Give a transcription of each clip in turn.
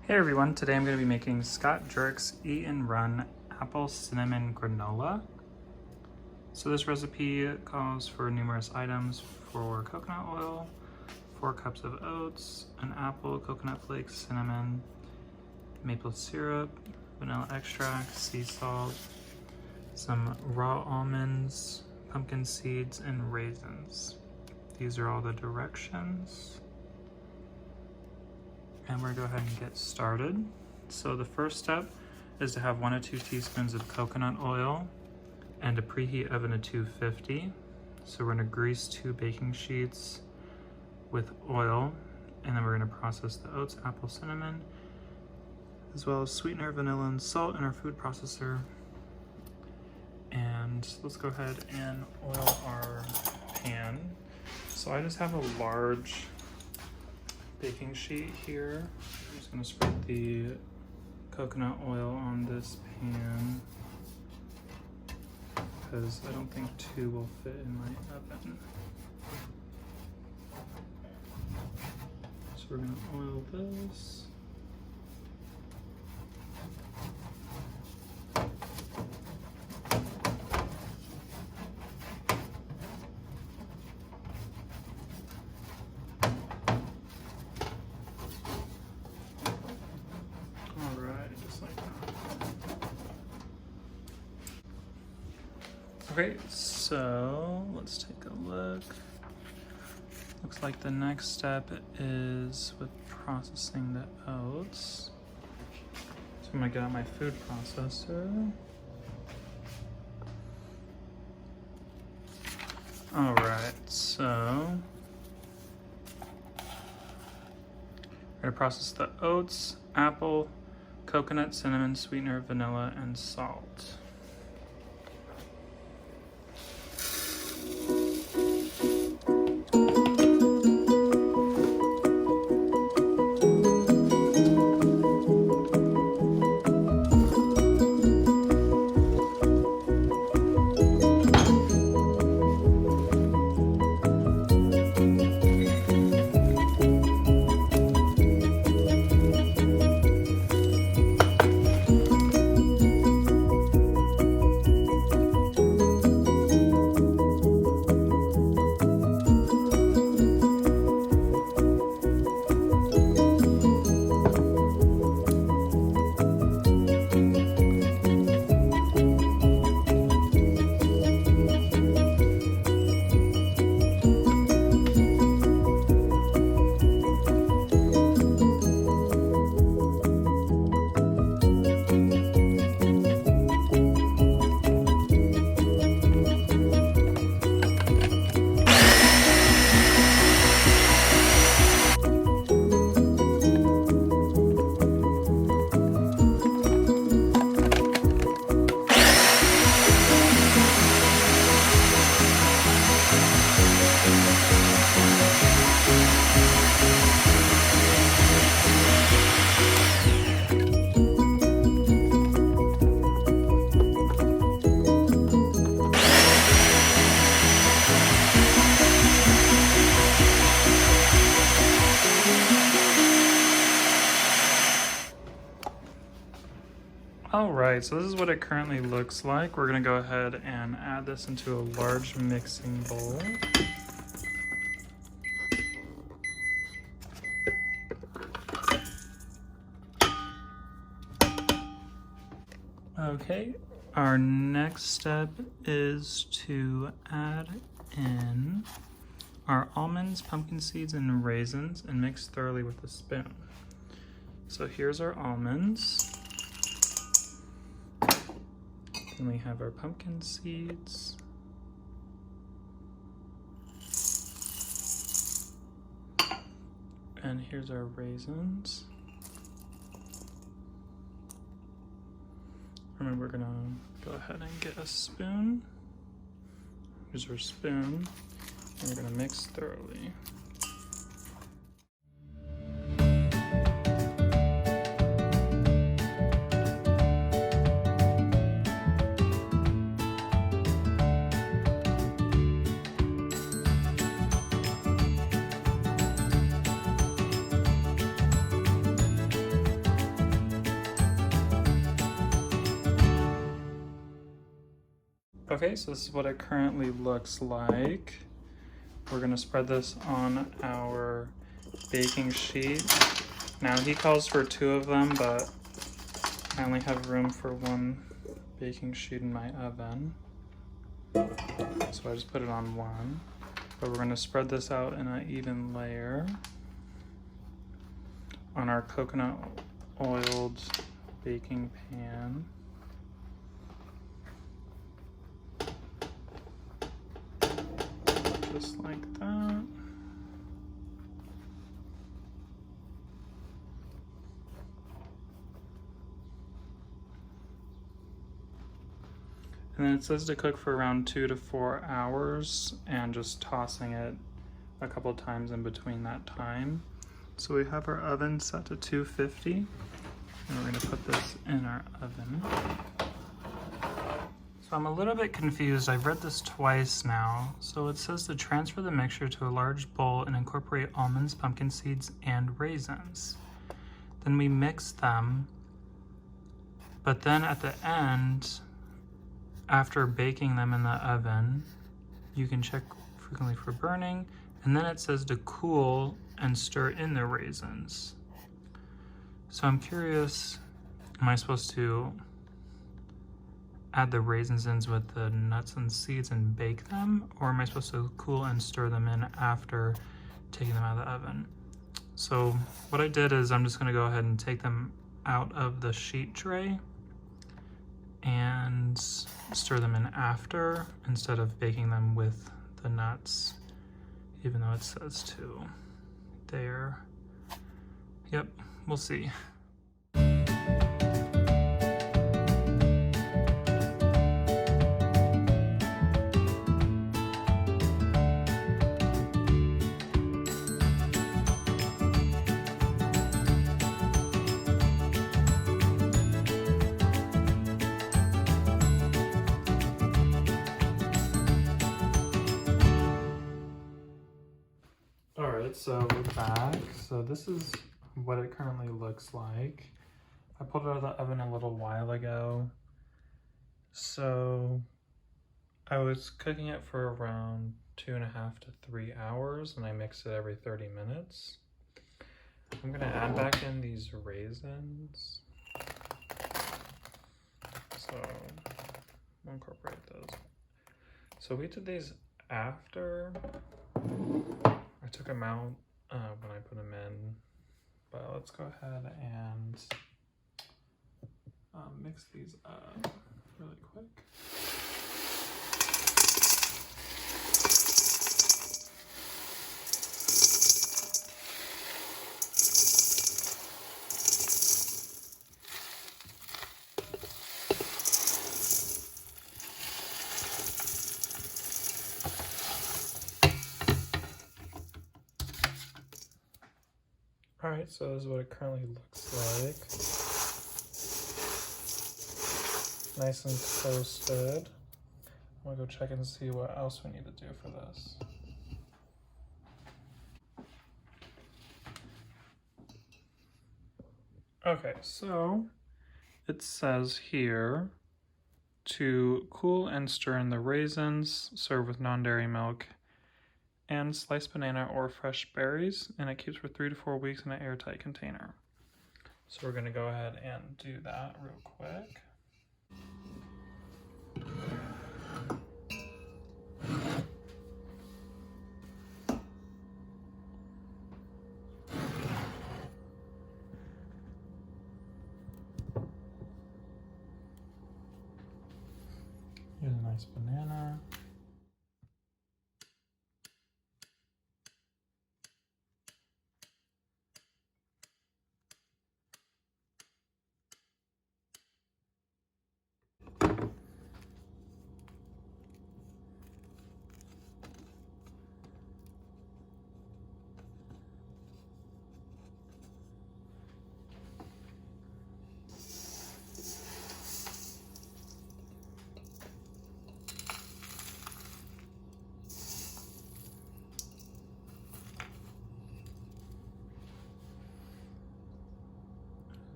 Hey everyone, today I'm going to be making Scott Jurek's Eat and Run Apple Cinnamon Granola. So this recipe calls for numerous items for coconut oil, 4 cups of oats, an apple, coconut flakes, cinnamon, maple syrup, vanilla extract, sea salt, some raw almonds, pumpkin seeds, and raisins. These are all the directions. And we're gonna go ahead and get started. So the first step is to have 1 to 2 teaspoons of coconut oil and a preheat oven of 250. So we're gonna grease 2 baking sheets with oil, and then we're gonna process the oats, apple, cinnamon, as well as sweetener, vanilla, and salt in our food processor. And let's go ahead and oil our pan. So I just have a large baking sheet here. I'm just going to spread the coconut oil on this pan because I don't think 2 will fit in my oven. So we're going to oil this. Okay, so let's take a look. Looks like the next step is with processing the oats. So I'm gonna get out my food processor. All right, so we're gonna process the oats, apple, coconut, cinnamon, sweetener, vanilla, and salt. All right, so this is what it currently looks like. We're gonna go ahead and add this into a large mixing bowl. Okay, our next step is to add in our almonds, pumpkin seeds, and raisins and mix thoroughly with a spoon. So here's our almonds. And we have our pumpkin seeds. And here's our raisins. And then we're gonna go ahead and get a spoon. Here's our spoon. And we're gonna mix thoroughly. Okay, so this is what it currently looks like. We're gonna spread this on our baking sheet. Now he calls for 2 of them, but I only have room for 1 baking sheet in my oven. So I just put it on 1. But we're gonna spread this out in an even layer on our coconut oiled baking pan. Just like that. And then it says to cook for around 2 to 4 hours and just tossing it a couple times in between that time. So we have our oven set to 250 and we're gonna put this in our oven. So I'm a little bit confused. I've read this twice now. So it says to transfer the mixture to a large bowl and incorporate almonds, pumpkin seeds, and raisins. Then we mix them, but then at the end, after baking them in the oven, you can check frequently for burning, and then it says to cool and stir in the raisins. So I'm curious, am I supposed to add the raisins in with the nuts and seeds and bake them, or am I supposed to cool and stir them in after taking them out of the oven? So what I did is I'm just gonna go ahead and take them out of the sheet tray and stir them in after instead of baking them with the nuts, even though it says to there. Yep, we'll see. Alright, so we're back. So this is what it currently looks like. I pulled it out of the oven a little while ago. So I was cooking it for around 2.5 to 3 hours and I mix it every 30 minutes. I'm gonna add back in these raisins. So we'll incorporate those. So we did these after I took them out when I put them in, but let's go ahead and mix these up really quick. Alright, so this is what it currently looks like. Nice and toasted. I'm gonna go check and see what else we need to do for this. Okay, so it says here to cool and stir in the raisins, serve with non-dairy milk, and sliced banana or fresh berries, and it keeps for 3 to 4 weeks in an airtight container. So we're gonna go ahead and do that real quick. Here's a nice banana.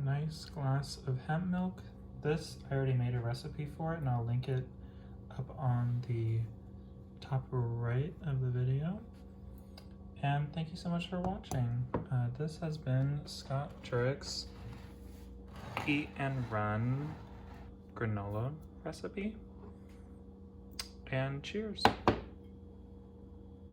Nice glass of hemp milk. This, I already made a recipe for it and I'll link it up on the top right of the video. And thank you so much for watching. This has been Scott Jurek's Eat and Run granola recipe. And cheers.